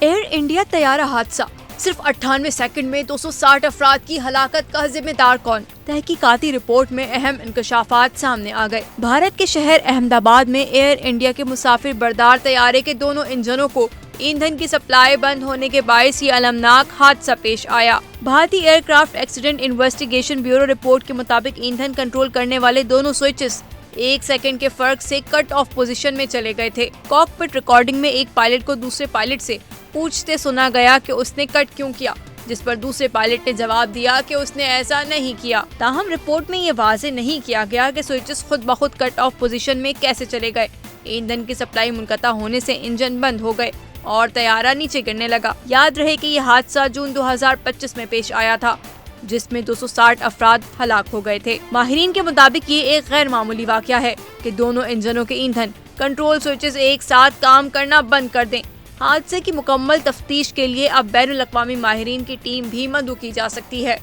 Year India طیارہ حادثہ، صرف 98 سیکنڈ میں 260 افراد کی ہلاکت کا ذمہ دار کون؟ تحقیقاتی رپورٹ میں اہم انکشافات سامنے آ گئے۔ بھارت کے شہر احمد آباد میں ایئر انڈیا کے مسافر بردار طیارے کے دونوں انجنوں کو ایندھن کی سپلائی بند ہونے کے باعث یہ المناک حادثہ پیش آیا۔ بھارتی aircraft accident investigation bureau report کے مطابق ایندھن کنٹرول کرنے والے دونوں سوئچز 1 سیکنڈ کے فرق سے کٹ آف پوزیشن میں چلے گئے تھے۔ کاک پٹ ریکارڈنگ میں ایک پائلٹ کو دوسرے پائلٹ سے پوچھتے سنا گیا کہ اس نے کٹ کیوں کیا، جس پر دوسرے پائلٹ نے جواب دیا کہ اس نے ایسا نہیں کیا۔ تاہم رپورٹ میں یہ واضح نہیں کیا گیا کہ سوئچز خود بخود کٹ آف پوزیشن میں کیسے چلے گئے۔ ایندھن کی سپلائی منقطع ہونے سے انجن بند ہو گئے اور طیارہ نیچے گرنے لگا۔ یاد رہے کہ یہ حادثہ جون 2025 میں پیش آیا تھا، جس میں 260 افراد ہلاک ہو گئے تھے۔ ماہرین کے مطابق یہ ایک غیر معمولی واقعہ ہے کہ دونوں انجنوں کے ایندھن کنٹرول سوئچز ایک ساتھ کام کرنا بند کر دیں۔ حادثے کی مکمل تفتیش کے لیے اب بین الاقوامی ماہرین کی ٹیم بھی مدعو کی جا سکتی ہے۔